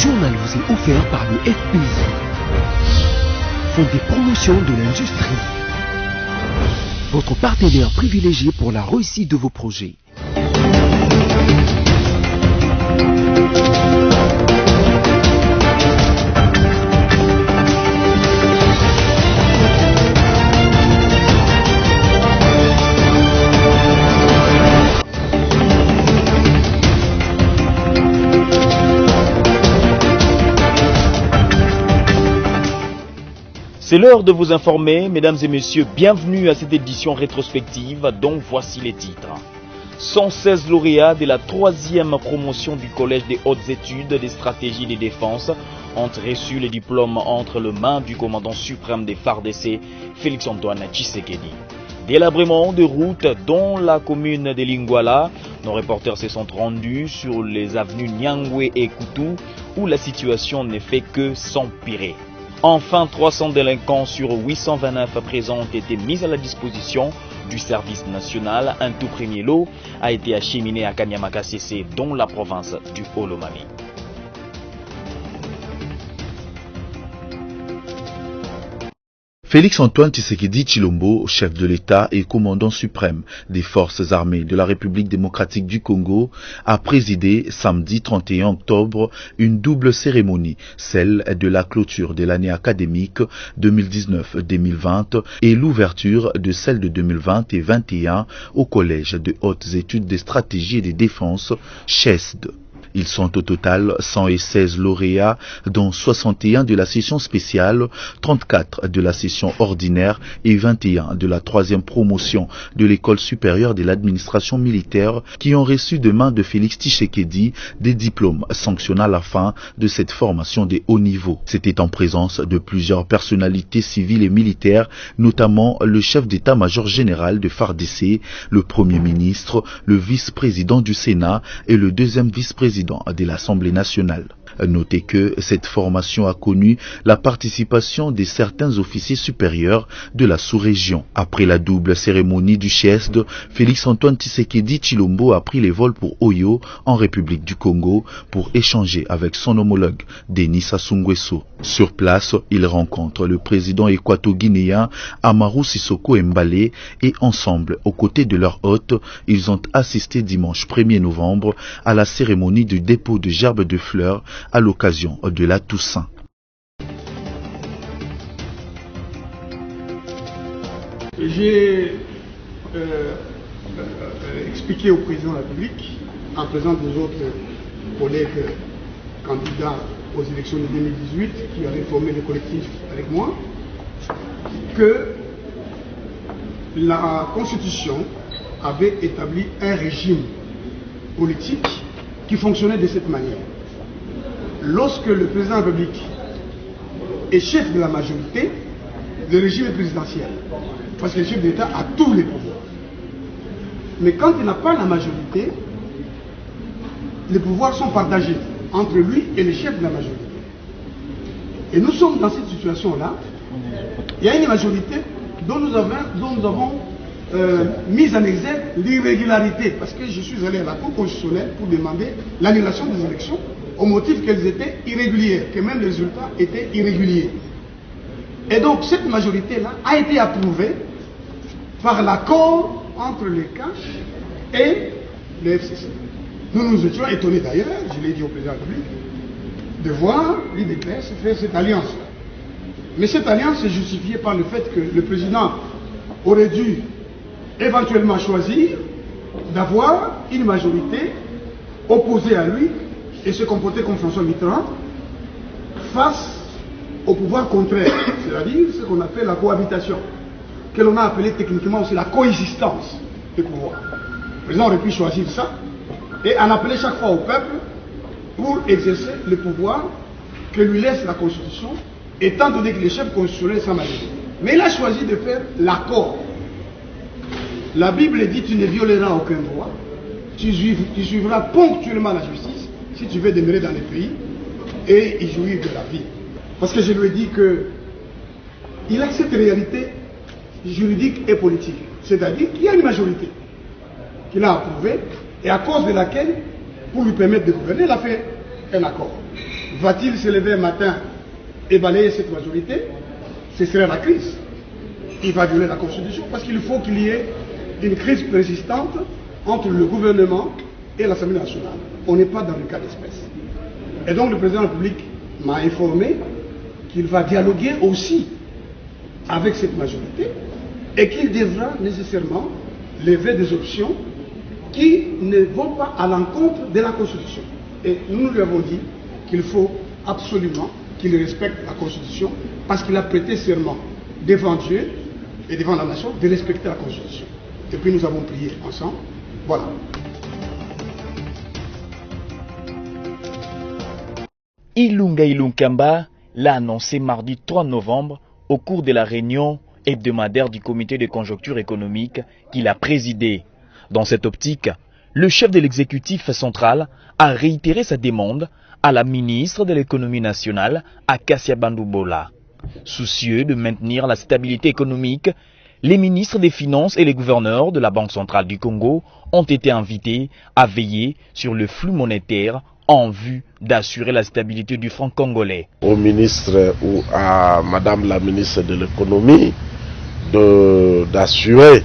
journal vous est offert par le FPI, Fonds des promotions de l'industrie, votre partenaire privilégié pour la réussite de vos projets. C'est l'heure de vous informer, mesdames et messieurs, bienvenue à cette édition rétrospective dont voici les titres. 116 lauréats de la 3e promotion du Collège des hautes études des stratégies de défense ont reçu le diplôme entre les mains du commandant suprême des FARDC, Félix-Antoine Tshisekedi. Délabrement de routes dans la commune de Lingwala, nos reporters se sont rendus sur les avenues Nyangwe et Koutou où la situation ne fait que s'empirer. Enfin, 300 délinquants sur 829 à présent ont été mis à la disposition du service national. Un tout premier lot a été acheminé à Kanyama-Kasese, dans la province du Haut-Lomami. Félix-Antoine Tshisekedi Tshilombo, chef de l'État et commandant suprême des forces armées de la République démocratique du Congo, a présidé samedi 31 octobre une double cérémonie, celle de la clôture de l'année académique 2019-2020 et l'ouverture de celle de 2020 et 2021 au Collège de hautes études des stratégies et des défenses, CHESD. Ils sont au total 116 lauréats, dont 61 de la session spéciale, 34 de la session ordinaire et 21 de la 3e promotion de l'école supérieure de l'administration militaire qui ont reçu de main de Félix Tshisekedi des diplômes sanctionnant la fin de cette formation de haut niveau. C'était en présence de plusieurs personnalités civiles et militaires, notamment le chef d'état-major général de FARDC, le premier ministre, le vice-président du Sénat et le deuxième vice-président de l'Assemblée nationale. Notez que cette formation a connu la participation de certains officiers supérieurs de la sous-région. Après la double cérémonie du CHESD, Félix-Antoine Tshisekedi Tshilombo a pris les vols pour Oyo, en République du Congo, pour échanger avec son homologue, Denis Sassou Nguesso. Sur place, il rencontre le président équato-guinéen Amadou Sissoko Embale et ensemble, aux côtés de leur hôte, ils ont assisté dimanche 1er novembre à la cérémonie du dépôt de gerbes de fleurs à l'occasion de la Toussaint. J'ai expliqué au président de la République, en présence des autres collègues candidats aux élections de 2018 qui avaient formé le collectif avec moi, que la Constitution avait établi un régime politique qui fonctionnait de cette manière. Lorsque le président de la République est chef de la majorité, le régime est présidentiel. Parce que le chef d'État a tous les pouvoirs. Mais quand il n'a pas la majorité, les pouvoirs sont partagés entre lui et le chef de la majorité. Et nous sommes dans cette situation-là. Il y a une majorité dont nous avons mis en exergue l'irrégularité. Parce que je suis allé à la Cour constitutionnelle pour demander l'annulation des élections au motif qu'elles étaient irrégulières, que même les résultats étaient irréguliers. Et donc cette majorité-là a été approuvée par l'accord entre les CAF et le FCC. Nous nous étions étonnés d'ailleurs, je l'ai dit au président de la République, de voir l'UDPS faire cette alliance-là. Mais cette alliance est justifiée par le fait que le président aurait dû éventuellement choisir d'avoir une majorité opposée à lui et se comporter comme François Mitterrand face au pouvoir contraire, c'est-à-dire ce qu'on appelle la cohabitation, que l'on a appelé techniquement aussi la coexistence des pouvoirs. Le président aurait pu choisir ça et en appeler chaque fois au peuple pour exercer le pouvoir que lui laisse la Constitution, étant donné que les chefs constitutionnels sont majorité. Mais il a choisi de faire l'accord. La Bible dit: tu ne violeras aucun droit, tu suivras ponctuellement la justice si tu veux demeurer dans le pays et y jouir de la vie. Parce que je lui ai dit qu'il a cette réalité juridique et politique. C'est-à-dire qu'il y a une majorité qu'il a approuvée et à cause de laquelle, pour lui permettre de gouverner, il a fait un accord. Va-t-il se lever un matin et balayer cette majorité? Ce serait la crise. Il va violer la Constitution parce qu'il faut qu'il y ait une crise persistante entre le gouvernement et l'Assemblée nationale. On n'est pas dans le cas d'espèce. Et donc le président de la République m'a informé qu'il va dialoguer aussi avec cette majorité et qu'il devra nécessairement lever des options qui ne vont pas à l'encontre de la Constitution. Et nous lui avons dit qu'il faut absolument qu'il respecte la Constitution parce qu'il a prêté serment devant Dieu et devant la nation de respecter la Constitution. Et puis nous avons prié ensemble. Voilà. Ilunga Ilunkamba l'a annoncé mardi 3 novembre au cours de la réunion hebdomadaire du comité de conjoncture économique qu'il a présidé. Dans cette optique, le chef de l'exécutif central a réitéré sa demande à la ministre de l'économie nationale, Akassia Bandoubola. Soucieux de maintenir la stabilité économique, les ministres des Finances et les gouverneurs de la Banque centrale du Congo ont été invités à veiller sur le flux monétaire en vue d'assurer la stabilité du franc congolais. Au ministre ou à madame la ministre de l'économie d'assurer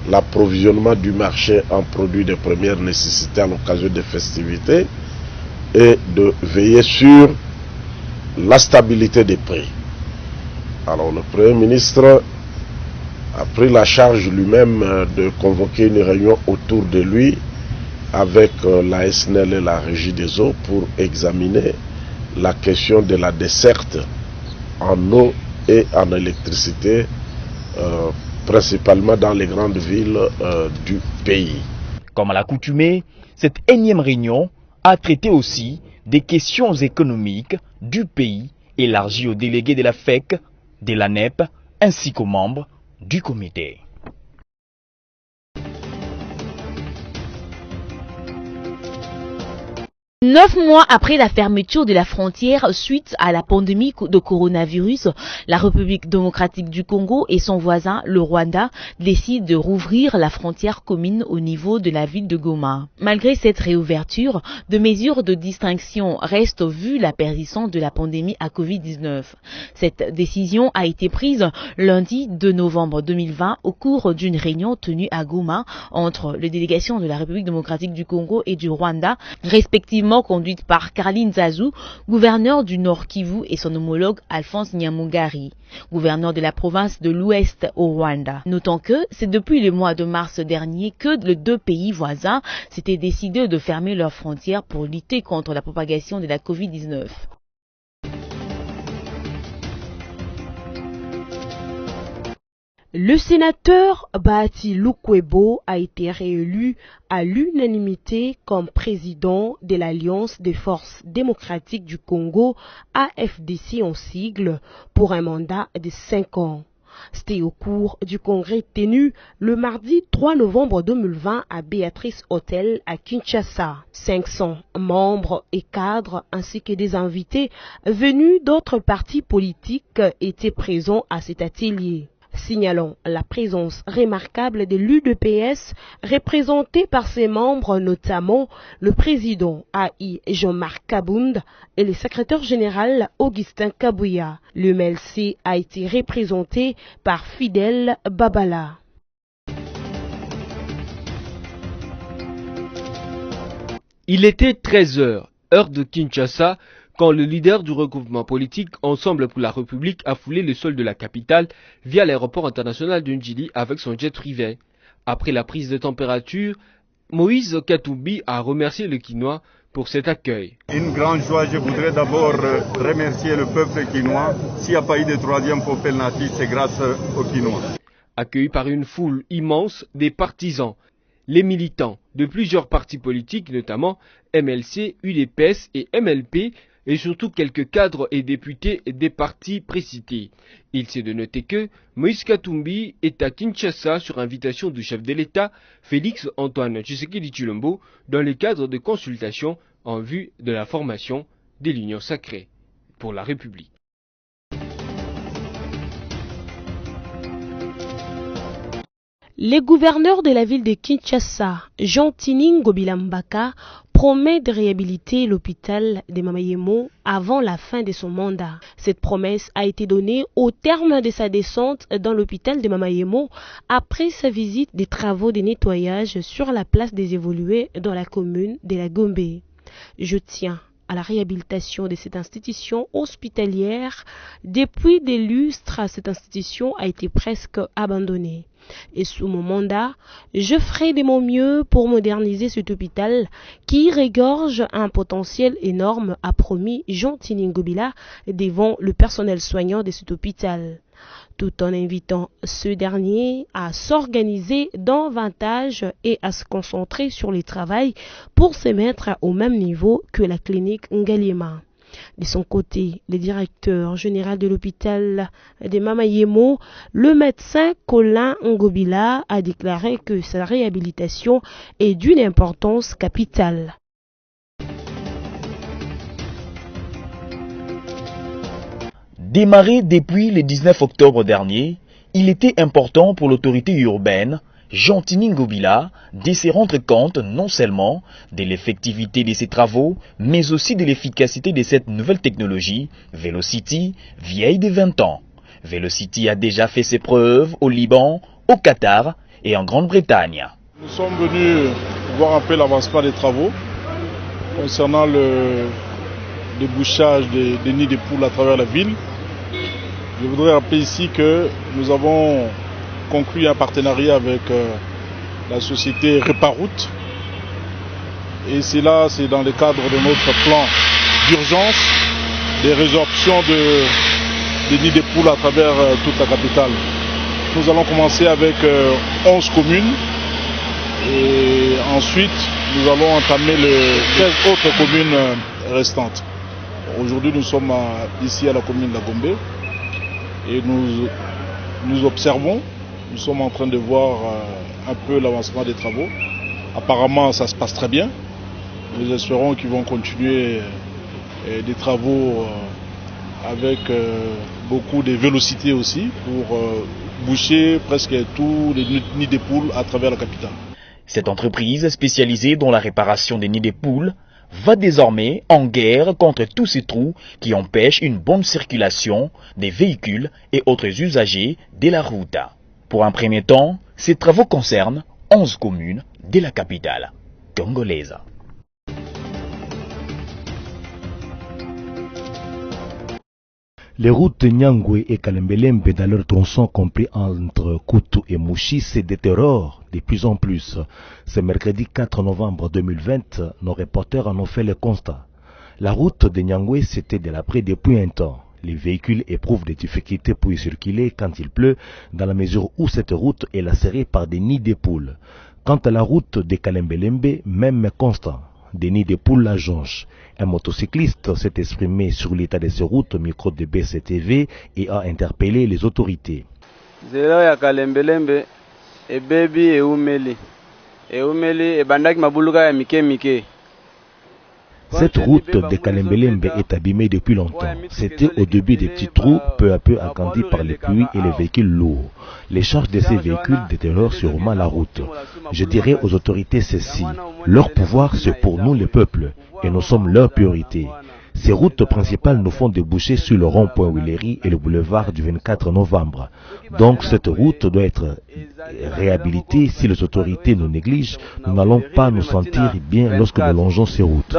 l'approvisionnement du marché en produits de première nécessité à l'occasion des festivités et de veiller sur la stabilité des prix. Alors le Premier ministre a pris la charge lui-même de convoquer une réunion autour de lui avec la SNEL et la Régie des eaux pour examiner la question de la desserte en eau et en électricité, principalement dans les grandes villes du pays. Comme à l'accoutumée, cette énième réunion a traité aussi des questions économiques du pays élargies aux délégués de la FEC, de la NEP, ainsi qu'aux membres du comité. 9 mois après la fermeture de la frontière suite à la pandémie de coronavirus, la République démocratique du Congo et son voisin, le Rwanda, décident de rouvrir la frontière commune au niveau de la ville de Goma. Malgré cette réouverture, de mesures de distinction restent vu la persistance de la pandémie à Covid-19. Cette décision a été prise lundi 2 novembre 2020 au cours d'une réunion tenue à Goma entre les délégations de la République démocratique du Congo et du Rwanda, respectivement conduite par Caroline Zazou, gouverneur du Nord Kivu, et son homologue Alphonse Nyamugari, gouverneur de la province de l'Ouest au Rwanda. Notons que c'est depuis le mois de mars dernier que les deux pays voisins s'étaient décidés de fermer leurs frontières pour lutter contre la propagation de la Covid-19. Le sénateur Bahati Lukwebo a été réélu à l'unanimité comme président de l'Alliance des forces démocratiques du Congo, AFDC en sigle, pour un mandat de 5 ans. C'était au cours du congrès tenu le mardi 3 novembre 2020 à Béatrice Hotel à Kinshasa. 500 membres et cadres ainsi que des invités venus d'autres partis politiques étaient présents à cet atelier. Signalons la présence remarquable de l'UDPS représentée par ses membres, notamment le président AI Jean-Marc Kabound et le secrétaire général Augustin Kabouya. Le MLC a été représenté par Fidel Babala. Il était 13h, heure de Kinshasa, quand le leader du regroupement politique Ensemble pour la République a foulé le sol de la capitale via l'aéroport international de Njili avec son jet privé. Après la prise de température, Moïse Katumbi a remercié le Kinois pour cet accueil. Une grande joie, je voudrais d'abord remercier le peuple kinois. S'il n'y a pas eu de troisième alternative, c'est grâce aux Kinois. Accueilli par une foule immense des partisans, les militants de plusieurs partis politiques, notamment MLC, UDPS et MLP, et surtout quelques cadres et députés des partis précités. Il s'est de noter que Moïse Katumbi est à Kinshasa sur invitation du chef de l'État, Félix Antoine Tshisekedi Tshilombo, dans le cadre de consultations en vue de la formation de l'Union sacrée pour la République. Les gouverneurs de la ville de Kinshasa, Jean Tining Gobilambaka, promet de réhabiliter l'hôpital de Mamayemo avant la fin de son mandat. Cette promesse a été donnée au terme de sa descente dans l'hôpital de Mamayemo après sa visite des travaux de nettoyage sur la place des évolués dans la commune de la Gombe. Je tiens à la réhabilitation de cette institution hospitalière. Depuis des lustres, cette institution a été presque abandonnée. Et sous mon mandat, je ferai de mon mieux pour moderniser cet hôpital qui regorge un potentiel énorme, a promis Jean Tiningobila devant le personnel soignant de cet hôpital, tout en invitant ce dernier à s'organiser davantage et à se concentrer sur le travail pour se mettre au même niveau que la clinique Ngaliema. De son côté, le directeur général de l'hôpital de Mamayemo, le médecin Colin Ngobila, a déclaré que sa réhabilitation est d'une importance capitale. Démarré depuis le 19 octobre dernier, il était important pour l'autorité urbaine, Jean Tiningobila, de se rendre compte non seulement de l'effectivité de ses travaux, mais aussi de l'efficacité de cette nouvelle technologie, Velocity, vieille de 20 ans. Velocity a déjà fait ses preuves au Liban, au Qatar et en Grande-Bretagne. Nous sommes venus voir un peu l'avancement des travaux concernant le débouchage des nids de poules à travers la ville. Je voudrais rappeler ici que nous avons conclu un partenariat avec la société Reparoute. Et c'est dans le cadre de notre plan d'urgence des résorptions des nids de poules à travers toute la capitale. Nous allons commencer avec 11 communes et ensuite nous allons entamer les 13 autres communes restantes. Aujourd'hui nous sommes ici à la commune de la Gombe et nous observons. Nous sommes en train de voir un peu l'avancement des travaux. Apparemment, ça se passe très bien. Nous espérons qu'ils vont continuer des travaux avec beaucoup de vélocité aussi pour boucher presque tous les nids de poules à travers la capitale. Cette entreprise spécialisée dans la réparation des nids de poules va désormais en guerre contre tous ces trous qui empêchent une bonne circulation des véhicules et autres usagers de la route. Pour un premier temps, ces travaux concernent 11 communes de la capitale congolaise. Les routes Nyangwe et Kalembelembe dans leur tronçon compris entre Koutou et Mouchi se détériorent de plus en plus. Ce mercredi 4 novembre 2020, nos reporters en ont fait le constat. La route de Nyangwe s'était délabrée depuis un temps. Les véhicules éprouvent des difficultés pour y circuler quand il pleut, dans la mesure où cette route est lacérée par des nids de poules. Quant à la route de Kalembelembe, même constant. Des nids de poules la jonchent. Un motocycliste s'est exprimé sur l'état de ces routes au micro de BCTV et a interpellé les autorités. Cette route de Kalembelembe est abîmée depuis longtemps. C'était au début des petits trous, peu à peu agrandis par les pluies et les véhicules lourds. Les charges de ces véhicules détériorent sûrement la route. Je dirais aux autorités ceci, leur pouvoir c'est pour nous le peuple, et nous sommes leur priorité. Ces routes principales nous font déboucher sur le rond-point Willery et le boulevard du 24 novembre. Donc cette route doit être réhabilitée. Si les autorités nous négligent, nous n'allons pas nous sentir bien lorsque nous longeons ces routes.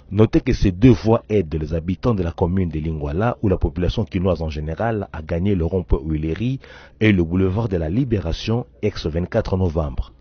Notez que ces deux voies aident les habitants de la commune de Lingwala, où la population quinoise en général a gagné le rond-point Willery et le boulevard de la Libération, ex-24 novembre.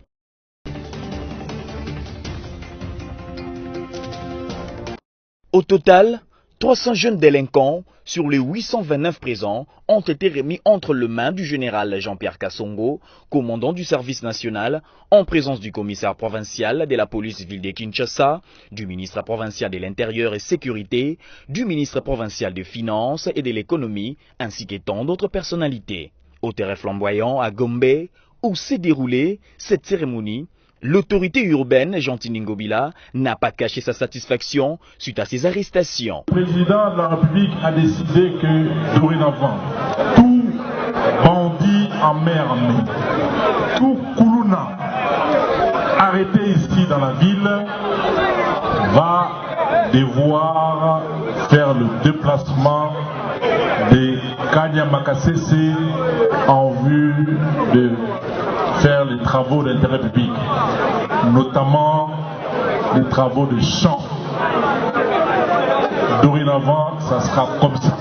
Au total, 300 jeunes délinquants sur les 829 présents ont été remis entre les mains du général Jean-Pierre Kassongo, commandant du service national, en présence du commissaire provincial de la police ville de Kinshasa, du ministre provincial de l'Intérieur et Sécurité, du ministre provincial des Finances et de l'Économie, ainsi que tant d'autres personnalités. Au terrain flamboyant à Gombe, où s'est déroulée cette cérémonie, l'autorité urbaine, Jean Tiningobila, n'a pas caché sa satisfaction suite à ces arrestations. Le président de la République a décidé que, dorénavant, tout bandit en mer, tout Koulouna arrêté ici dans dans la ville va devoir faire le déplacement de Kanyamakasese en vue de faire les travaux d'intérêt public, notamment les travaux de champs. Dorénavant, ça sera comme ça.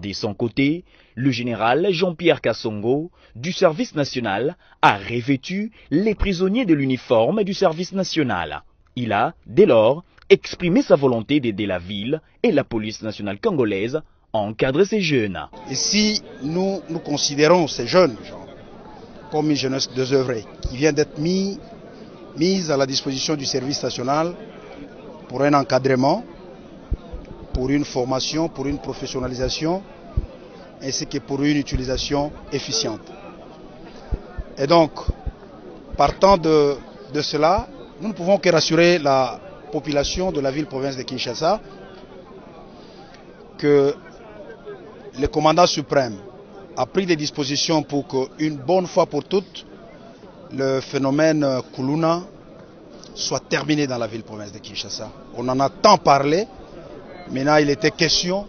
De son côté, le général Jean-Pierre Kassongo du service national a revêtu les prisonniers de l'uniforme du service national. Il a, dès lors, exprimé sa volonté d'aider la ville et la police nationale congolaise à encadrer ces jeunes. Et si nous considérons ces jeunes comme une jeunesse désœuvrée qui vient d'être mise à la disposition du service national pour un encadrement, pour une formation, pour une professionnalisation, ainsi que pour une utilisation efficiente. Et donc, partant de cela, nous ne pouvons que rassurer la population de la ville-province de Kinshasa que le commandant suprême a pris des dispositions pour qu'une bonne fois pour toutes, le phénomène Kuluna soit terminé dans la ville-province de Kinshasa. On en a tant parlé, maintenant il était question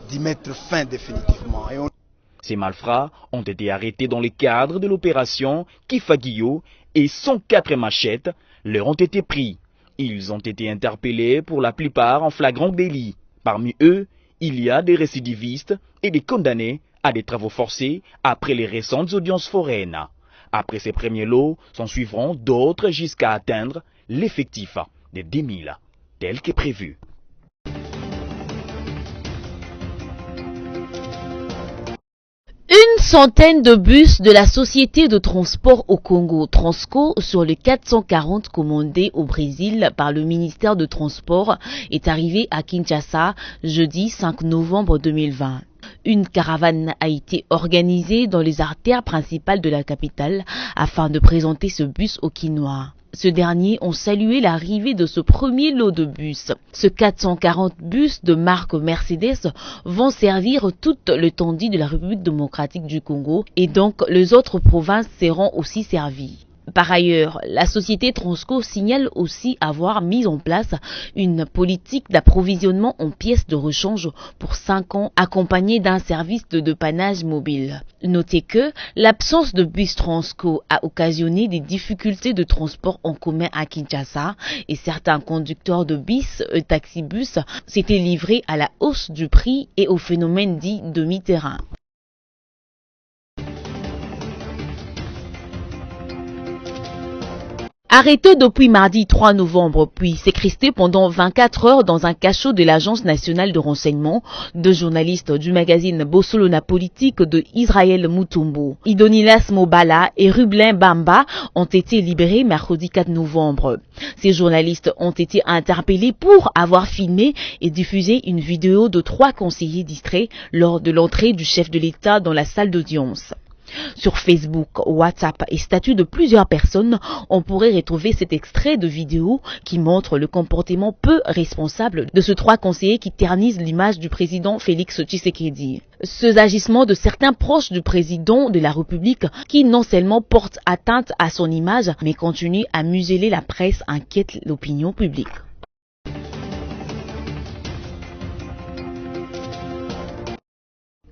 d'y mettre fin définitivement. Ces malfrats ont été arrêtés dans le cadre de l'opération Kifagiyo et 104 machettes leur ont été pris. Ils ont été interpellés pour la plupart en flagrant délit. Parmi eux, il y a des récidivistes et des condamnés à des travaux forcés après les récentes audiences foraines. Après ces premiers lots, s'en suivront d'autres jusqu'à atteindre l'effectif de 10 000, tel que prévu. Une centaine de bus de la société de transport au Congo, Transco, sur les 440 commandés au Brésil par le ministère de Transport, est arrivé à Kinshasa jeudi 5 novembre 2020. Une caravane a été organisée dans les artères principales de la capitale afin de présenter ce bus aux Kinois. Ce dernier ont salué l'arrivée de ce premier lot de bus. Ce 440 bus de marque Mercedes vont servir toute l'étendue de la République démocratique du Congo et donc les autres provinces seront aussi servies. Par ailleurs, la société Transco signale aussi avoir mis en place une politique d'approvisionnement en pièces de rechange pour 5 ans accompagnée d'un service de dépannage mobile. Notez que l'absence de bus Transco a occasionné des difficultés de transport en commun à Kinshasa et certains conducteurs de bus et taxibus s'étaient livrés à la hausse du prix et au phénomène dit demi-terrain. Arrêté depuis mardi 3 novembre, puis séquestré pendant 24 heures dans un cachot de l'Agence nationale de renseignement, 2 journalistes du magazine Bossolona Politique de Israël Mutombo, Idonilas Mobala et Rublin Bamba, ont été libérés mercredi 4 novembre. Ces journalistes ont été interpellés pour avoir filmé et diffusé une vidéo de 3 conseillers distraits lors de l'entrée du chef de l'État dans la salle d'audience. Sur Facebook, WhatsApp et statut de plusieurs personnes, on pourrait retrouver cet extrait de vidéo qui montre le comportement peu responsable de ces 3 conseillers qui ternissent l'image du président Félix Tshisekedi. Ces agissements de certains proches du président de la République qui non seulement portent atteinte à son image, mais continuent à museler la presse, inquiètent l'opinion publique.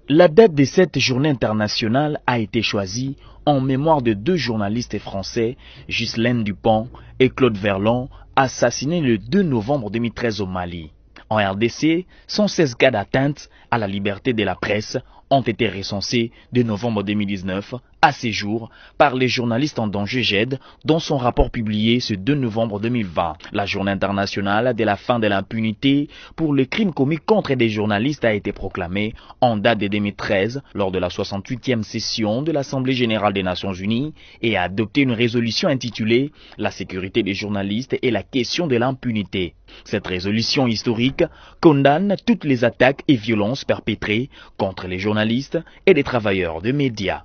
La date de cette journée internationale a été choisie en mémoire de 2 journalistes français, Ghislaine Dupont et Claude Verlon, assassinés le 2 novembre 2013 au Mali. En RDC, 116 cas d'atteinte à la liberté de la presse ont été recensés de novembre 2019 à ces jours par les journalistes en danger GED dans son rapport publié ce 2 novembre 2020. La journée internationale de la fin de l'impunité pour les crimes commis contre des journalistes a été proclamée en date de 2013 lors de la 68e session de l'Assemblée générale des Nations unies et a adopté une résolution intitulée « La sécurité des journalistes et la question de l'impunité ». Cette résolution historique condamne toutes les attaques et violences perpétrées contre les journalistes et les travailleurs de médias.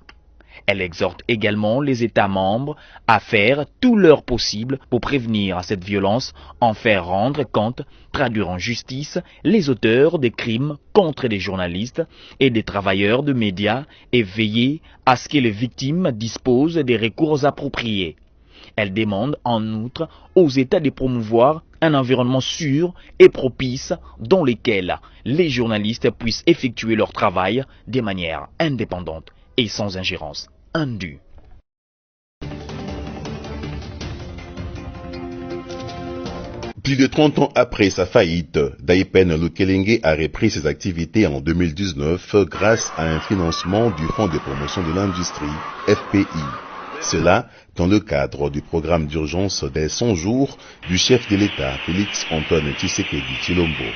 Elle exhorte également les États membres à faire tout leur possible pour prévenir cette violence, en faire rendre compte, traduire en justice les auteurs des crimes contre les journalistes et des travailleurs de médias et veiller à ce que les victimes disposent des recours appropriés. Elle demande en outre aux États de promouvoir un environnement sûr et propice dans lequel les journalistes puissent effectuer leur travail de manière indépendante et sans ingérence indue. Plus de 30 ans après sa faillite, Daipen Lukelenge a repris ses activités en 2019 grâce à un financement du Fonds de promotion de l'industrie, FPI. Cela dans le cadre du programme d'urgence des 100 jours du chef de l'État, Félix Antoine Tshisekedi Tshilombo.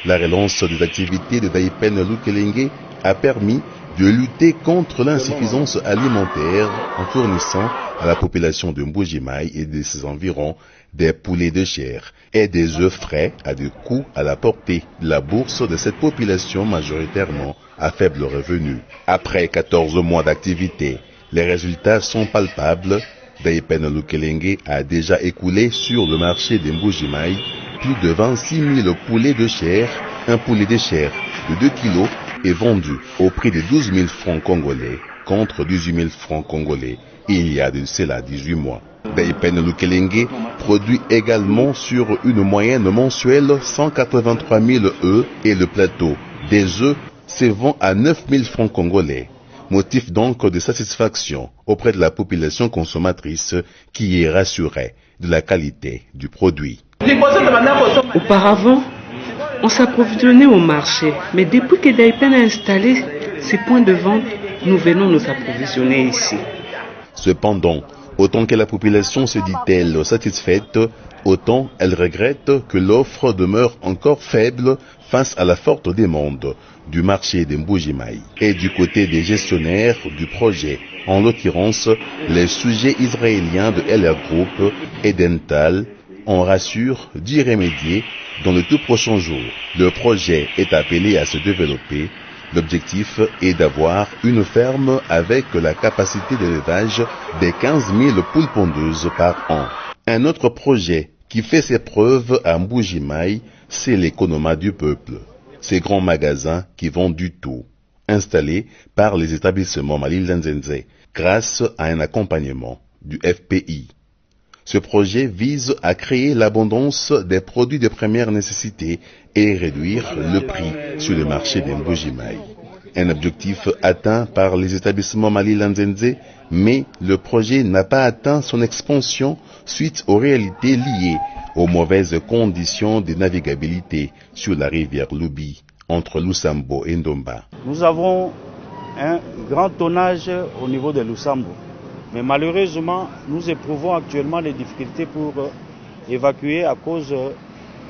La relance des activités de Daipen Lukelenge a permis de lutter contre l'insuffisance alimentaire en fournissant à la population de Mbuji-Mayi et de ses environs des poulets de chair et des œufs frais à des coûts à la portée de la bourse de cette population majoritairement à faible revenu. Après 14 mois d'activité, les résultats sont palpables. Daipen Lukelenge a déjà écoulé sur le marché de Mbuji-Mayi plus de 26 000 poulets de chair. Un poulet de chair de 2 kilos est vendu au prix de 12 000 francs congolais contre 18 000 francs congolais il y a de cela 18 mois. Daipen Lukelenge produit également sur une moyenne mensuelle 183 000 œufs et le plateau des œufs se vend à 9 000 francs congolais. Motif donc de satisfaction auprès de la population consommatrice qui est rassurée de la qualité du produit. Auparavant, on s'approvisionnait au marché, mais depuis que Daipen a installé ses points de vente, nous venons nous approvisionner ici. Cependant, autant que la population se dit-elle satisfaite, autant elle regrette que l'offre demeure encore faible face à la forte demande du marché de Mbuji-Mayi. Et du côté des gestionnaires du projet, en l'occurrence les sujets israéliens de LR Group et Dental, on rassure d'y remédier dans le tout prochain jour. Le projet est appelé à se développer. L'objectif est d'avoir une ferme avec la capacité d'élevage de 15 000 poules pondeuses par an. Un autre projet qui fait ses preuves à Mbuji-Mayi, c'est l'économie du peuple. Ces grands magasins qui vendent du tout, installés par les établissements Malil-Nzenze, grâce à un accompagnement du FPI. Ce projet vise à créer l'abondance des produits de première nécessité et réduire le prix sur le marché de Mbuji-Mayi. Un objectif atteint par les établissements Malil-Nzenze, mais le projet n'a pas atteint son expansion suite aux réalités liées aux mauvaises conditions de navigabilité sur la rivière Lubi entre Lusambo et Ndomba. Nous avons un grand tonnage au niveau de Lusambo. Mais malheureusement, nous éprouvons actuellement des difficultés pour évacuer à cause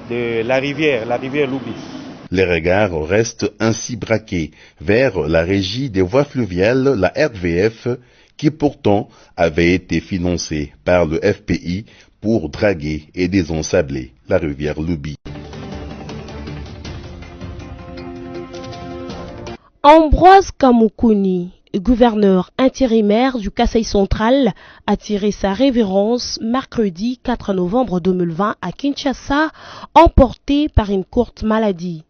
de la rivière Lubi. Les regards restent ainsi braqués vers la régie des voies fluviales, la RVF, qui pourtant avait été financée par le FPI pour draguer et désensabler la rivière Lubi. Ambroise Kamoukouni, gouverneur intérimaire du Kasaï central, a tiré sa révérence mercredi 4 novembre 2020 à Kinshasa, emporté par une courte maladie.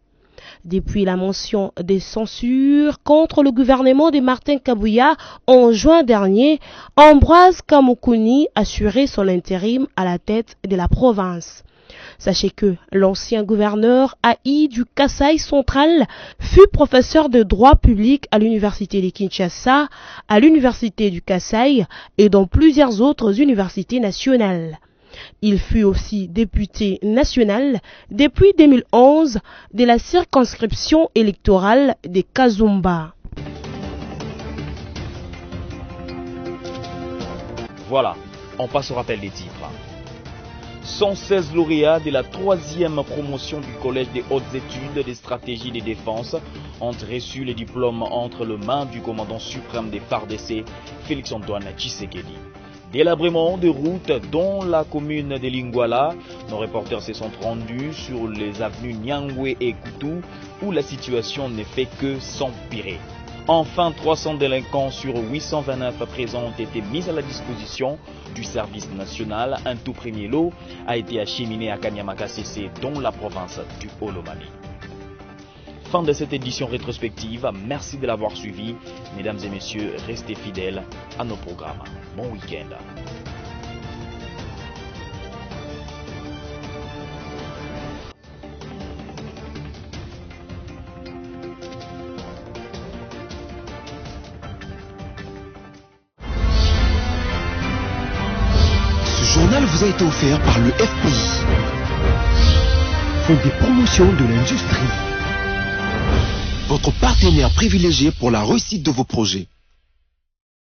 Depuis la mention des censures contre le gouvernement de Martin Kabouya en juin dernier, Ambroise Kamoukouni assurait son intérim à la tête de la province. Sachez que l'ancien gouverneur AI du Kasaï central fut professeur de droit public à l'université de Kinshasa, à l'université du Kasaï et dans plusieurs autres universités nationales. Il fut aussi député national depuis 2011 de la circonscription électorale de Kazumba. Voilà, on passe au rappel des titres. 116 lauréats de la 3e promotion du Collège des hautes études des stratégies de défense ont reçu les diplômes entre les mains du commandant suprême des FARDC, Félix Antoine Tshisekedi. Délabrement de routes dans la commune de Lingwala, nos reporters se sont rendus sur les avenues Nyangwe et Koutou où la situation ne fait que s'empirer. Enfin, 300 délinquants sur 829 présents ont été mis à la disposition du service national. Un tout premier lot a été acheminé à Kanyama-Kasese, dans la province du Olomami. Fin de cette édition rétrospective. Merci de l'avoir suivi. Mesdames et messieurs, restez fidèles à nos programmes. Bon week-end. journal vous a été offert par le FPI, Fonds des promotions de l'industrie, votre partenaire privilégié pour la réussite de vos projets.